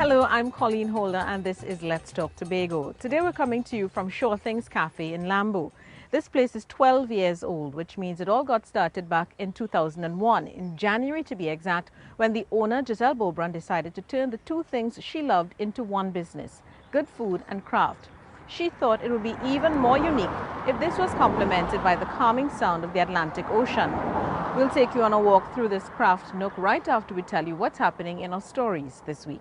Hello, I'm Colleen Holder and this is Let's Talk Tobago. Today we're coming to you from Shore Things Café in Lambeau. This place is 12 years old, which means it all got started back in 2001, in January to be exact, when the owner, Giselle Beaubrun, decided to turn the two things she loved into one business, good food and craft. She thought it would be even more unique if this was complemented by the calming sound of the Atlantic Ocean. We'll take you on a walk through this craft nook right after we tell you what's happening in our stories this week.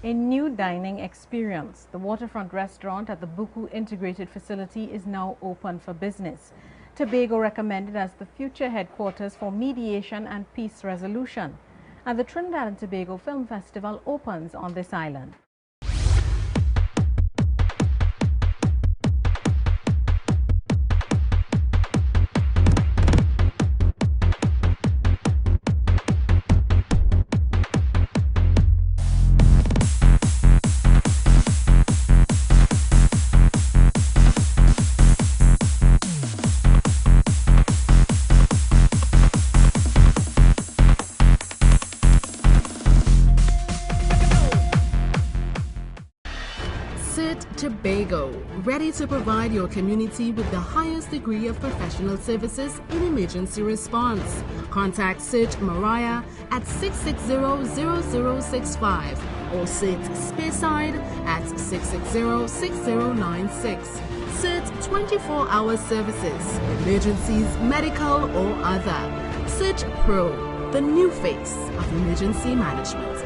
A new dining experience. The Waterfront restaurant at the Buku Integrated Facility is now open for business. Tobago recommended as the future headquarters for mediation and peace resolution. And the Trinidad and Tobago Film Festival opens on this island. Tobago, ready to provide your community with the highest degree of professional services in emergency response. Contact Search Mariah at 660-0065 or Search Speyside at 660-6096. Search 24-hour services, emergencies, medical or other. Search Pro, the new face of emergency management.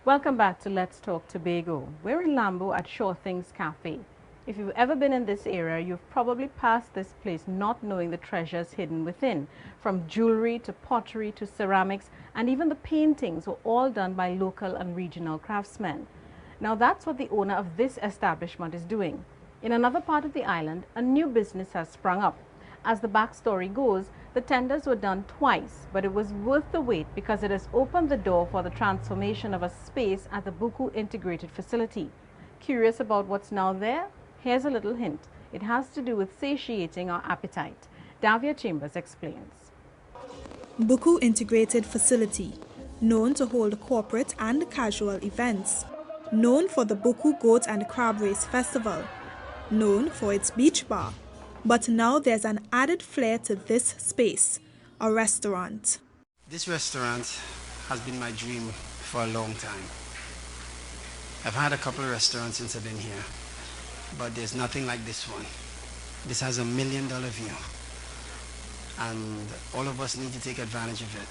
Welcome back to Let's Talk Tobago. We're in Lambeau at Shore Things Café. If you've ever been in this area, you've probably passed this place not knowing the treasures hidden within. From jewelry to pottery to ceramics, and even the paintings were all done by local and regional craftsmen. Now that's what the owner of this establishment is doing. In another part of the island, a new business has sprung up. As the backstory goes, the tenders were done twice, but it was worth the wait because it has opened the door for the transformation of a space at the Buku Integrated Facility. Curious about what's now there? Here's a little hint. It has to do with satiating our appetite. Davia Chambers explains. Buku Integrated Facility, known to hold corporate and casual events, known for the Buku Goat and Crab Race Festival, known for its beach bar. But now there's an added flair to this space, a restaurant. This restaurant has been my dream for a long time. I've had a couple of restaurants since I've been here, but there's nothing like this one. This has $1 million view, and all of us need to take advantage of it.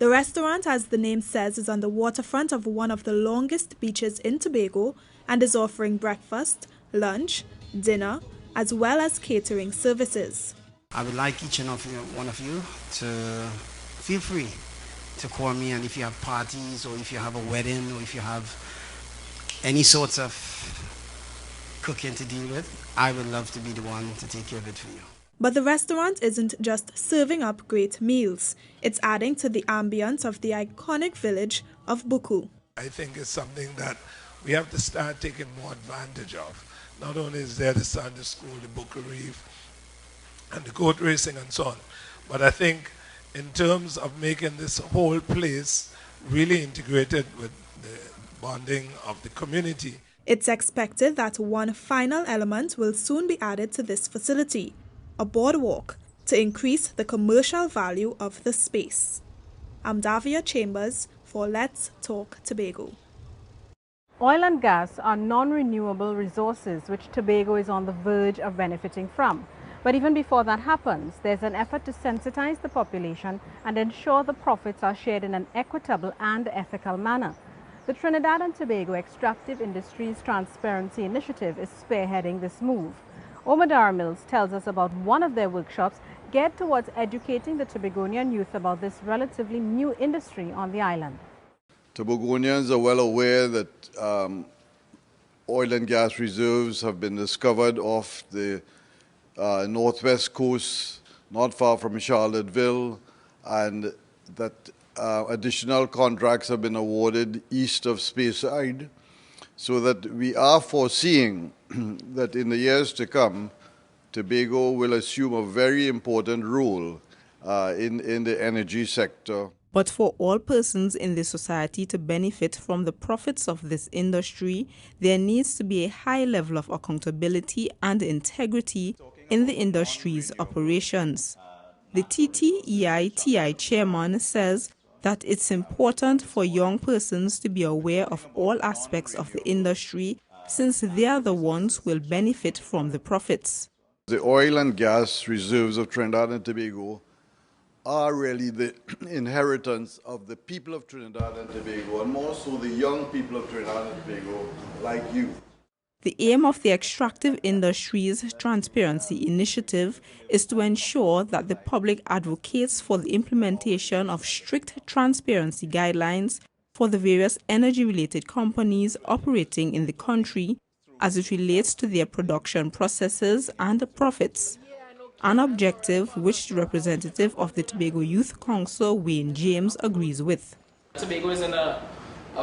The restaurant, as the name says, is on the waterfront of one of the longest beaches in Tobago and is offering breakfast, lunch, dinner, as well as catering services. I would like each and one of you to feel free to call me, and if you have parties or if you have a wedding or if you have any sorts of cooking to deal with, I would love to be the one to take care of it for you. But the restaurant isn't just serving up great meals, it's adding to the ambience of the iconic village of Buku. I think it's something that we have to start taking more advantage of. Not only is there the Sunday school, the Buku Reef, and the goat racing and so on, but I think in terms of making this whole place really integrated with the bonding of the community. It's expected that one final element will soon be added to this facility, a boardwalk, to increase the commercial value of the space. I'm Davia Chambers for Let's Talk Tobago. Oil and gas are non-renewable resources which Tobago is on the verge of benefiting from. But even before that happens, there's an effort to sensitize the population and ensure the profits are shared in an equitable and ethical manner. The Trinidad and Tobago Extractive Industries Transparency Initiative is spearheading this move. Omadara Mills tells us about one of their workshops geared towards educating the Tobagonian youth about this relatively new industry on the island. Tobagonians are well aware that oil and gas reserves have been discovered off the northwest coast, not far from Charlottesville, and that additional contracts have been awarded east of Speyside, so that we are foreseeing that in the years to come, Tobago will assume a very important role in the energy sector. But for all persons in the society to benefit from the profits of this industry, there needs to be a high level of accountability and integrity in the industry's operations. The TTEITI chairman says that it's important for young persons to be aware of all aspects of the industry, since they are the ones who will benefit from the profits. The oil and gas reserves of Trinidad and Tobago are really the inheritance of the people of Trinidad and Tobago, and more so the young people of Trinidad and Tobago, like you. The aim of the Extractive Industries Transparency Initiative is to ensure that the public advocates for the implementation of strict transparency guidelines for the various energy-related companies operating in the country as it relates to their production processes and profits. An objective which the representative of the Tobago Youth Council, Wayne James, agrees with. Tobago is in a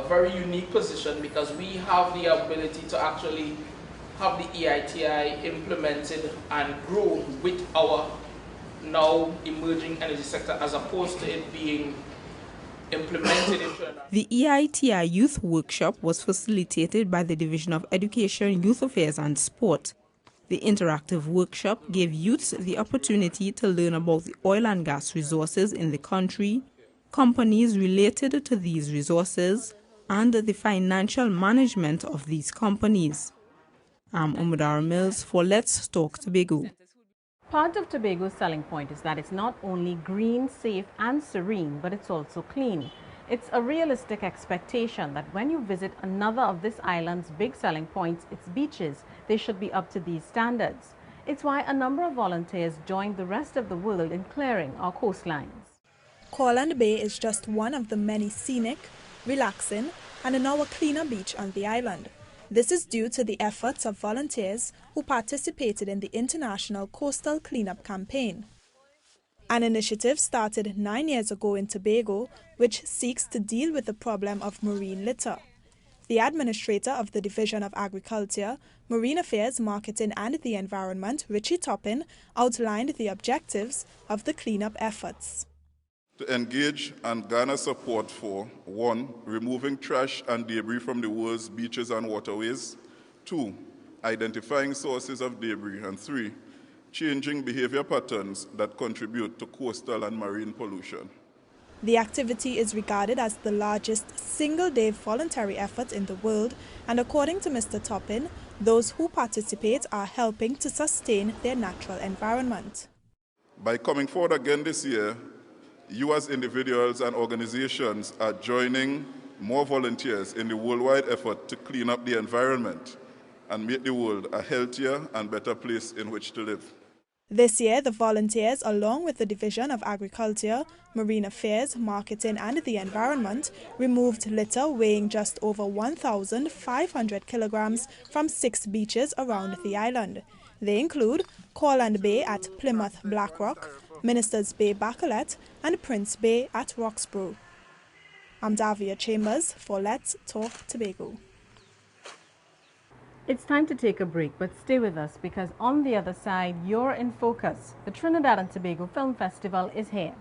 very unique position because we have the ability to actually have the EITI implemented and grow with our now emerging energy sector as opposed to it being implemented in Trinidad. The EITI Youth Workshop was facilitated by the Division of Education, Youth Affairs and Sport. The interactive workshop gave youths the opportunity to learn about the oil and gas resources in the country, companies related to these resources, and the financial management of these companies. I'm Umadara Mills for Let's Talk Tobago. Part of Tobago's selling point is that it's not only green, safe and serene, but it's also clean. It's a realistic expectation that when you visit another of this island's big selling points, its beaches, they should be up to these standards. It's why a number of volunteers joined the rest of the world in clearing our coastlines. Colleen Bay is just one of the many scenic, relaxing and now a cleaner beach on the island. This is due to the efforts of volunteers who participated in the International Coastal Cleanup Campaign, an initiative started 9 years ago in Tobago which seeks to deal with the problem of marine litter. The administrator of the Division of Agriculture, Marine Affairs, Marketing and the Environment, Richie Toppin, outlined the objectives of the cleanup efforts. To engage and garner support for 1. Removing trash and debris from the world's beaches and waterways, 2. Identifying sources of debris, and 3. Changing behavior patterns that contribute to coastal and marine pollution. The activity is regarded as the largest single-day voluntary effort in the world, and according to Mr. Toppin, those who participate are helping to sustain their natural environment. By coming forward again this year, you as individuals and organizations are joining more volunteers in the worldwide effort to clean up the environment and make the world a healthier and better place in which to live. This year, the volunteers, along with the Division of Agriculture, Marine Affairs, Marketing and the Environment, removed litter weighing just over 1,500 kilograms from 6 beaches around the island. They include Colleen Bay at Plymouth Blackrock, Ministers Bay Bacalet and Prince Bay at Roxborough. I'm Davia Chambers for Let's Talk Tobago. It's time to take a break, but stay with us because on the other side, you're in focus. The Trinidad and Tobago Film Festival is here.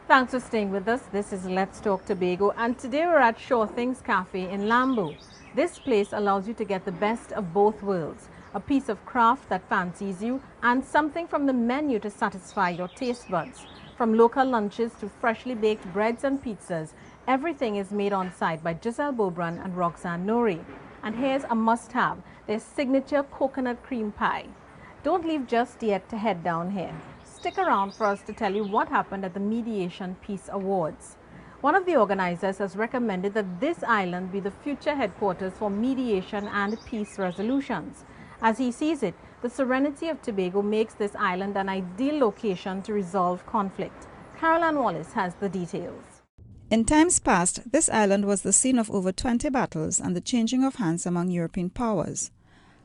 Thanks for staying with us. This is Let's Talk Tobago, and today we're at Shore Things Café in Lambeau. This place allows you to get the best of both worlds, a piece of craft that fancies you and something from the menu to satisfy your taste buds. From local lunches to freshly baked breads and pizzas, Everything is made on site by Giselle Bobran and Roxanne Nori. And here's a must-have, their signature coconut cream pie. Don't leave just yet to head down here. Stick around for us to tell you what happened at the Mediation Peace Awards. One of the organizers has recommended that this island be the future headquarters for mediation and peace resolutions. As he sees it, the serenity of Tobago makes this island an ideal location to resolve conflict. Caroline Wallace has the details. In times past, this island was the scene of over 20 battles and the changing of hands among European powers.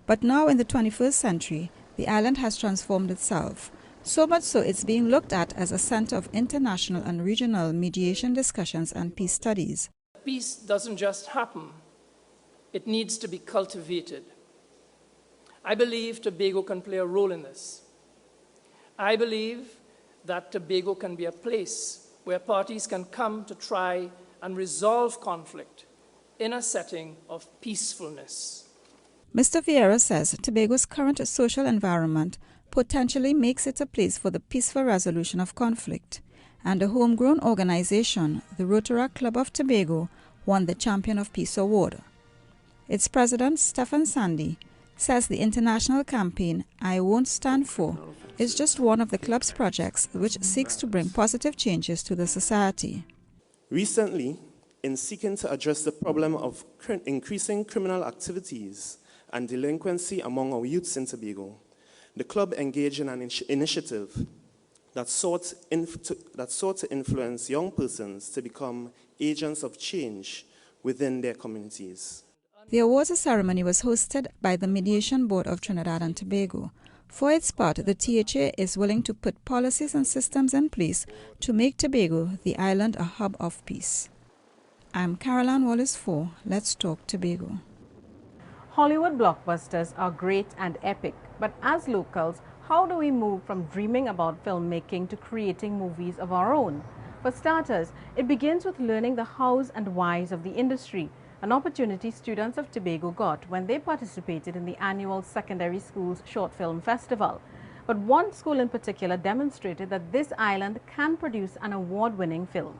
But now in the 21st century, the island has transformed itself, so much so it's being looked at as a center of international and regional mediation discussions and peace studies. Peace doesn't just happen, it needs to be cultivated. I believe Tobago can play a role in this. I believe that Tobago can be a place where parties can come to try and resolve conflict in a setting of peacefulness. Mr. Vieira says Tobago's current social environment potentially makes it a place for the peaceful resolution of conflict, and a homegrown organization, the Rotaract Club of Tobago, won the Champion of Peace Award. Its president, Stephen Sandy, says the international campaign, I Won't Stand For, is just one of the club's projects which seeks to bring positive changes to the society. Recently, in seeking to address the problem of increasing criminal activities and delinquency among our youths in Tobago, the club engaged in an initiative that sought to influence young persons to become agents of change within their communities. The awards ceremony was hosted by the Mediation Board of Trinidad and Tobago. For its part, the THA is willing to put policies and systems in place to make Tobago, the island, a hub of peace. I'm Caroline Wallace for Let's Talk Tobago. Hollywood blockbusters are great and epic, but as locals, how do we move from dreaming about filmmaking to creating movies of our own? For starters, it begins with learning the hows and whys of the industry, an opportunity students of Tobago got when they participated in the annual Secondary Schools Short Film Festival. But one school in particular demonstrated that this island can produce an award-winning film.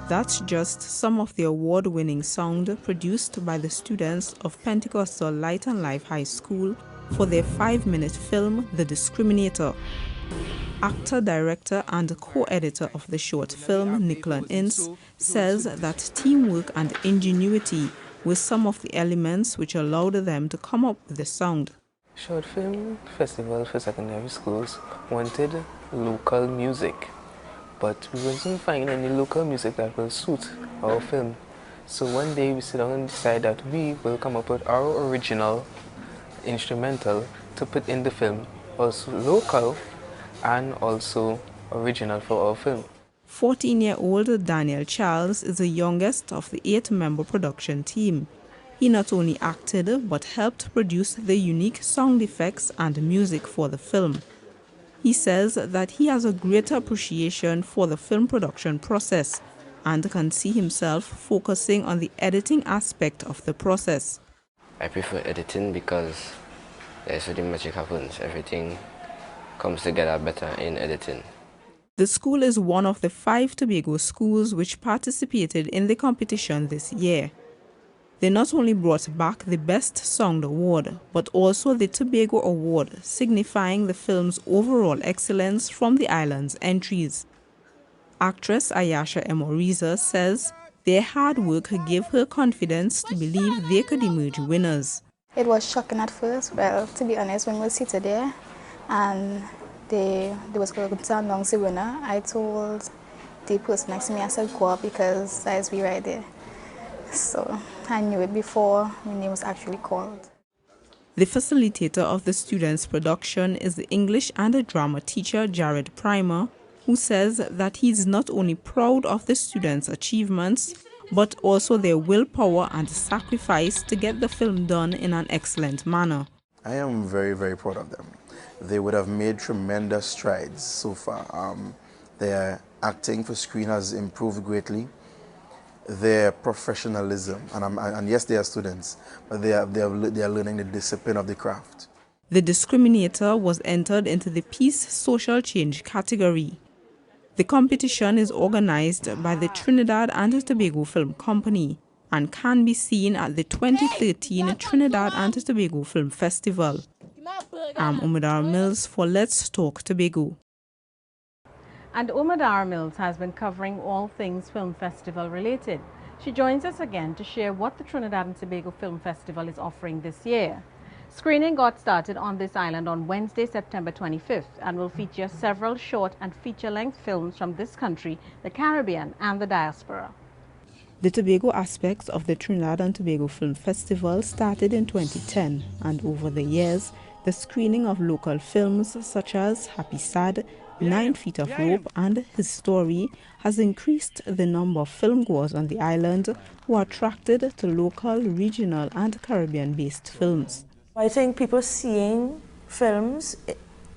That's just some of the award-winning sound produced by the students of Pentecostal Light and Life High School for their 5-minute film, The Discriminator. Actor, director, and co-editor of the short film, Nicola Ince, says that teamwork and ingenuity were some of the elements which allowed them to come up with the sound. Short Film Festival for Secondary Schools wanted local music, but we wasn't finding any local music that will suit our film. So one day we sit down and decide that we will come up with our original instrumental to put in the film, also local and also original for our film. 14-year-old Daniel Charles is the youngest of the 8-member production team. He not only acted but helped produce the unique sound effects and music for the film. He says that he has a greater appreciation for the film production process and can see himself focusing on the editing aspect of the process. I prefer editing because that's where the magic happens. Everything comes together better in editing. The school is one of the 5 Tobago schools which participated in the competition this year. They not only brought back the Best Sound Award, but also the Tobago Award, signifying the film's overall excellence from the island's entries. Actress Ayasha Emoriza says their hard work gave her confidence to believe they could emerge winners. It was shocking at first. Well, to be honest, when we were seated there and they was going to announce the winner, I told the person next to me, I said, go up because I was right there. So I knew it before my name was actually called. The facilitator of the students' production is the English and drama teacher Jared Primer, who says that he is not only proud of the students' achievements, but also their willpower and sacrifice to get the film done in an excellent manner. I am very, very proud of them. They would have made tremendous strides so far. Their acting for screen has improved greatly. Their professionalism, and yes, they are students, but they are learning the discipline of the craft. The Discriminator was entered into the Peace Social Change category. The competition is organized by the Trinidad and Tobago Film Company and can be seen at the 2013 Trinidad and Tobago Film Festival. I'm Umadara Mills for Let's Talk Tobago. And Umadara Mills has been covering all things film festival related. She joins us again to share what the Trinidad and Tobago Film Festival is offering this year. Screening got started on this island on Wednesday, September 25th, and will feature several short and feature-length films from this country, the Caribbean, and the diaspora. The Tobago aspects of the Trinidad and Tobago Film Festival started in 2010, and over the years, the screening of local films such as Happy Sad, 9 Feet of Rope, and His Story has increased the number of filmgoers on the island who are attracted to local, regional, and Caribbean-based films. I think people seeing films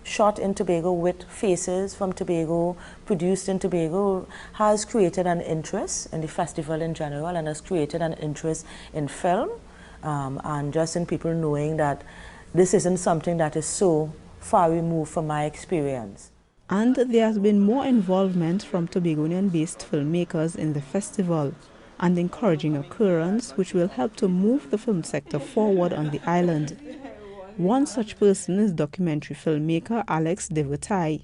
shot in Tobago with faces from Tobago, produced in Tobago, has created an interest in the festival in general and has created an interest in film and just in people knowing that this isn't something that is so far removed from my experience. And there has been more involvement from Tobagonian-based filmmakers in the festival, an encouraging occurrence which will help to move the film sector forward on the island. One such person is documentary filmmaker Alex Devotai.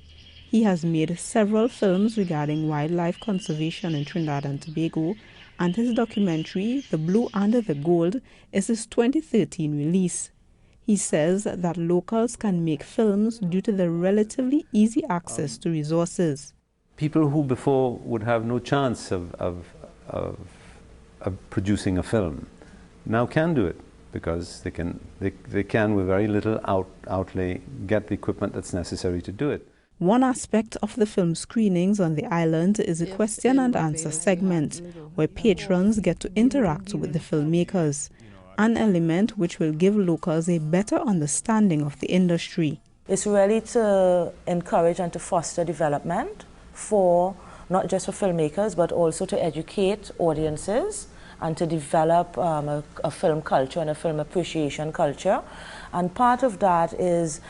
He has made several films regarding wildlife conservation in Trinidad and Tobago, and his documentary, The Blue and the Gold, is his 2013 release. He says that locals can make films due to the relatively easy access to resources. People who before would have no chance of producing a film now can do it because they can with very little outlay get the equipment that's necessary to do it. One aspect of the film screenings on the island is a question and answer segment where patrons get to interact with the filmmakers, an element which will give locals a better understanding of the industry. It's really to encourage and to foster development for not just for filmmakers, but also to educate audiences and to develop a film culture and a film appreciation culture. And part of that is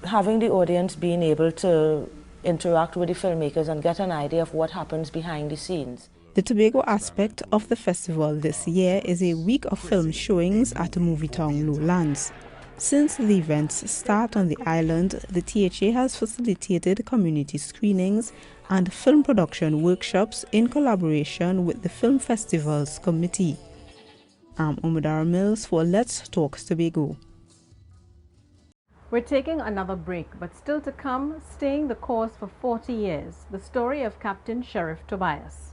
having the audience being able to interact with the filmmakers and get an idea of what happens behind the scenes. The Tobago aspect of the festival this year is a week of film showings at Movie Town Lowlands. Since the events start on the island, the THA has facilitated community screenings and film production workshops in collaboration with the Film Festivals Committee. I'm Umadara Mills for Let's Talk Tobago. We're taking another break, but still to come, staying the course for 40 years, the story of Captain Sheriff Tobias.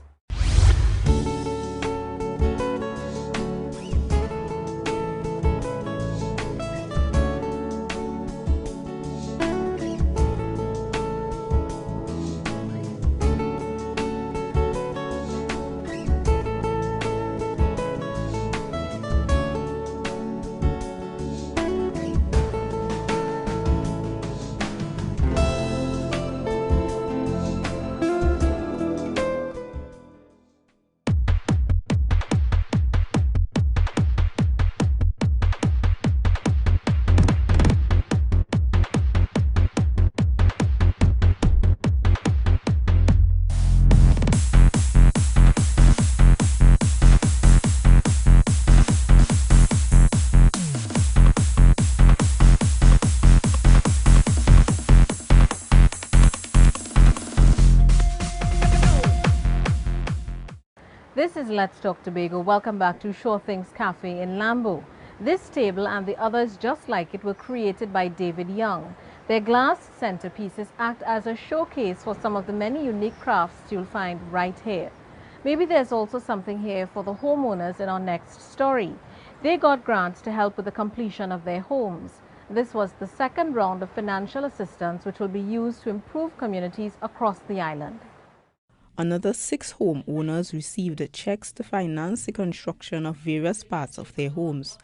This is Let's Talk Tobago. Welcome back to Shore Things Café in Lambeau. This table and the others just like it were created by David Young. Their glass centerpieces act as a showcase for some of the many unique crafts you'll find right here. Maybe there's also something here for the homeowners in our next story. They got grants to help with the completion of their homes. This was the second round of financial assistance which will be used to improve communities across the island. Another 6 homeowners received checks to finance the construction of various parts of their homes,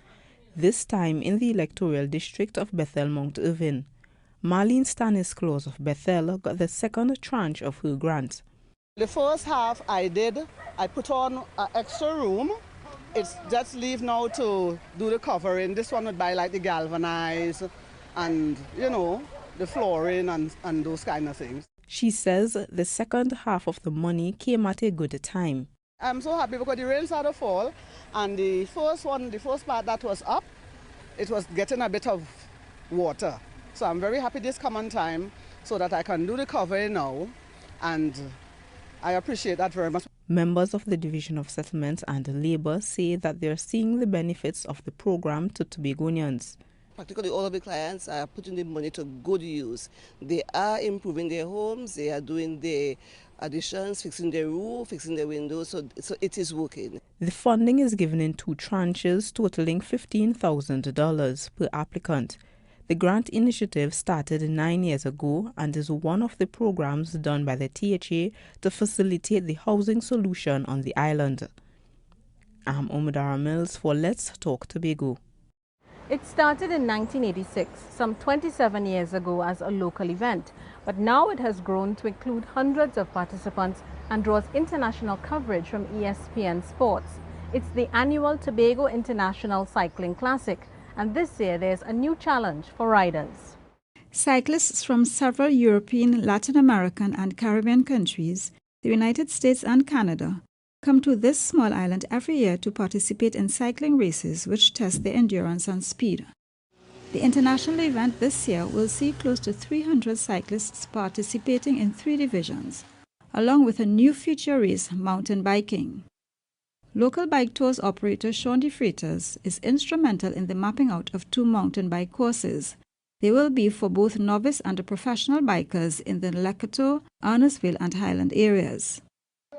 this time in the electoral district of Bethel Mount Irvin. Marlene Stanisclaus of Bethel got the second tranche of her grant. The first half I put on an extra room. It's just leave now to do the covering. This one would buy like the galvanized and, you know, the flooring and those kind of things. She says the second half of the money came at a good time. I'm so happy because the rain started to fall, and the first part that was up, it was getting a bit of water. So I'm very happy this coming time so that I can do the covering now, and I appreciate that very much. Members of the Division of Settlements and Labour say that they are seeing the benefits of the program to Tobagonians. Practically all of the clients are putting the money to good use. They are improving their homes, they are doing their additions, fixing their roof, fixing their windows, so it is working. The funding is given in 2 tranches totaling $15,000 per applicant. The grant initiative started 9 years ago and is one of the programs done by the THA to facilitate the housing solution on the island. I'm Omudara Mills for Let's Talk Tobago. It started in 1986, some 27 years ago, as a local event, but now it has grown to include hundreds of participants and draws international coverage from ESPN Sports. It's the annual Tobago International Cycling Classic, and this year there's a new challenge for riders. Cyclists from several European, Latin American and Caribbean countries, the United States and Canada, come to this small island every year to participate in cycling races which test their endurance and speed. The international event this year will see close to 300 cyclists participating in 3 divisions, along with a new feature race, mountain biking. Local bike tours operator Sean De Freitas is instrumental in the mapping out of 2 mountain bike courses. They will be for both novice and professional bikers in the Lekoto, Arnoursville and Highland areas.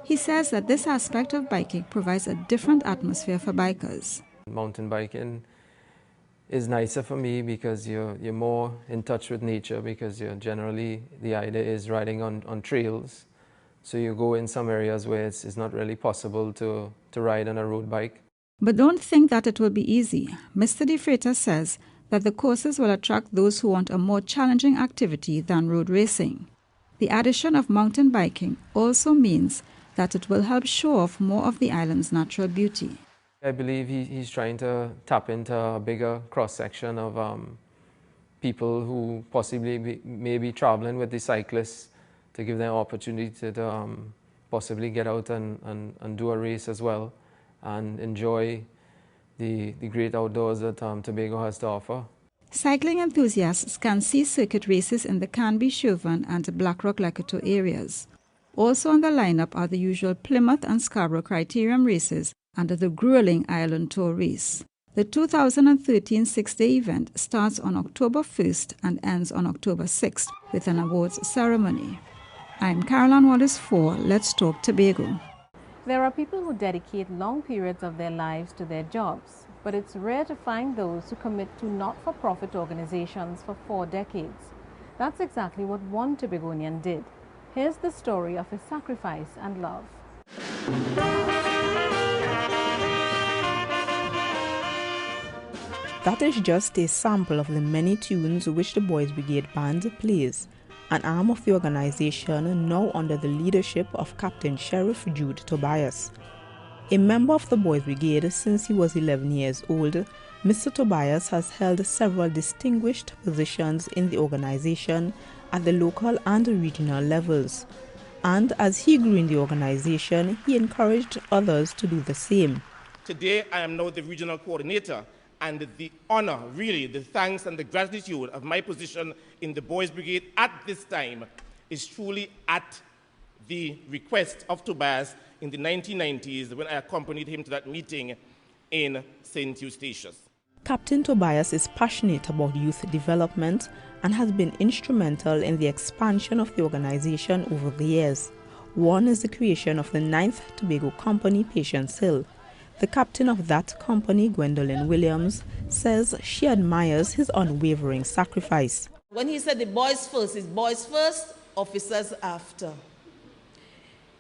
He says that this aspect of biking provides a different atmosphere for bikers. Mountain biking is nicer for me because you're more in touch with nature, because you're generally, the idea is riding on trails. So you go in some areas where it's not really possible to ride on a road bike. But don't think that it will be easy. Mr. De Freitas says that the courses will attract those who want a more challenging activity than road racing. The addition of mountain biking also means that it will help show off more of the island's natural beauty. I believe he's trying to tap into a bigger cross-section of people who possibly may be traveling with the cyclists, to give them opportunity to possibly get out and do a race as well and enjoy the great outdoors that Tobago has to offer. Cycling enthusiasts can see circuit races in the Canby, Chauvin and Blackrock Lekoto areas. Also on the lineup are the usual Plymouth and Scarborough Criterium races and the grueling Ireland Tour race. The 2013 6-day event starts on October 1st and ends on October 6th with an awards ceremony. I'm Caroline Wallace for Let's Talk Tobago. There are people who dedicate long periods of their lives to their jobs, but it's rare to find those who commit to not-for-profit organizations for 4 decades. That's exactly what one Tobagonian did. Here's the story of his sacrifice and love. That is just a sample of the many tunes which the Boys Brigade Band plays, an arm of the organization now under the leadership of Captain Sheriff Jude Tobias. A member of the Boys Brigade since he was 11 years old, Mr. Tobias has held several distinguished positions in the organization at the local and regional levels. And as he grew in the organization, he encouraged others to do the same. Today, I am now the regional coordinator, and the honor, really, the thanks and the gratitude of my position in the Boys Brigade at this time is truly at the request of Tobias in the 1990s when I accompanied him to that meeting in St. Eustatius. Captain Tobias is passionate about youth development and has been instrumental in the expansion of the organization over the years. One is the creation of the 9th Tobago Company, Patience Hill. The captain of that company, Gwendolyn Williams, says she admires his unwavering sacrifice. When he said the boys first, it's boys first, officers after.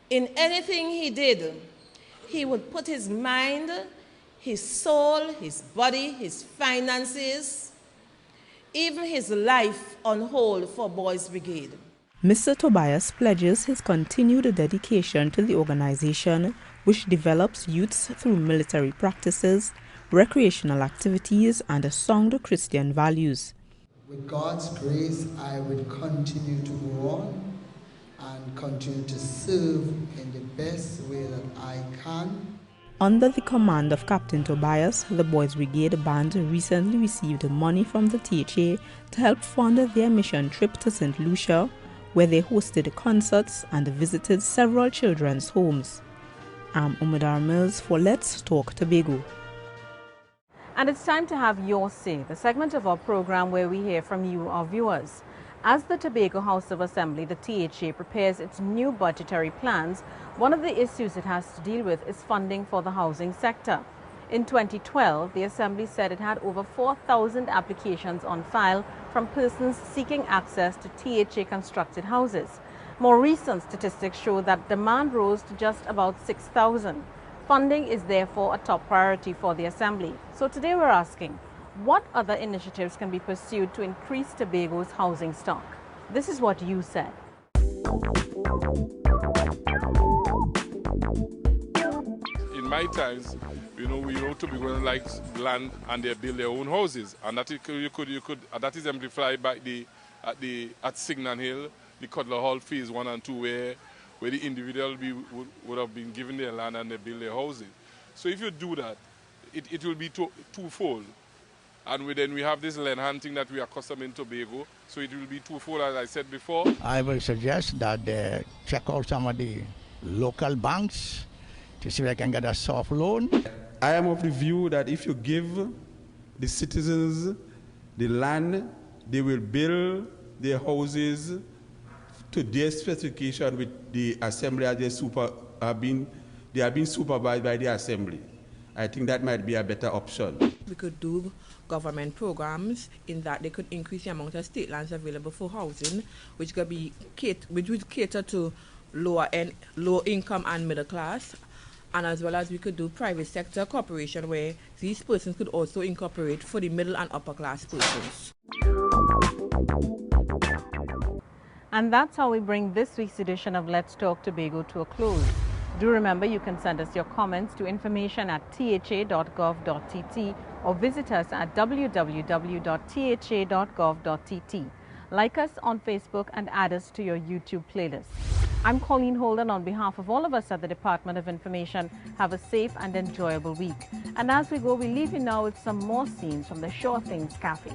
In anything he did, he would put his mind, his soul, his body, his finances, even his life on hold for Boys Brigade. Mr. Tobias pledges his continued dedication to the organization, which develops youths through military practices, recreational activities, and sound Christian values. With God's grace, I will continue to go on and continue to serve in the best way that I can. Under the command of Captain Tobias, the Boys Brigade Band recently received money from the THA to help fund their mission trip to St. Lucia, where they hosted concerts and visited several children's homes. I'm Umidar Mills for Let's Talk Tobago. And it's time to have your say, the segment of our program where we hear from you, our viewers. As the Tobago House of Assembly, the THA, prepares its new budgetary plans, one of the issues it has to deal with is funding for the housing sector. In 2012, the Assembly said it had over 4,000 applications on file from persons seeking access to THA-constructed houses. More recent statistics show that demand rose to just about 6,000. Funding is therefore a top priority for the Assembly. So today we're asking, what other initiatives can be pursued to increase Tobago's housing stock? This is what you said. In my times, Tobago likes land and they build their own houses, and that that is exemplified by at Signan Hill, the Cutler Hall Phase 1 and 2, where the individual would have been given their land and they build their houses. So if you do that, it will be twofold. And then we have this land hunting that we are accustomed in Tobago, so it will be twofold, as I said before. I will suggest that they check out some of the local banks to see if they can get a soft loan. I am of the view that if you give the citizens the land, they will build their houses to their specification with the Assembly as they are being supervised by the Assembly. I think that might be a better option. We could do government programs in that they could increase the amount of state lands available for housing, which would cater to low income and middle class, and as well as we could do private sector cooperation where these persons could also incorporate for the middle and upper class persons. And that's how we bring this week's edition of Let's Talk Tobago to a close. Do remember you can send us your comments to information@tha.gov.tt or visit us at www.tha.gov.tt. Like us on Facebook and add us to your YouTube playlist. I'm Colleen Holder, and on behalf of all of us at the Department of Information, have a safe and enjoyable week. And as we go, we leave you now with some more scenes from the Shore Things Café.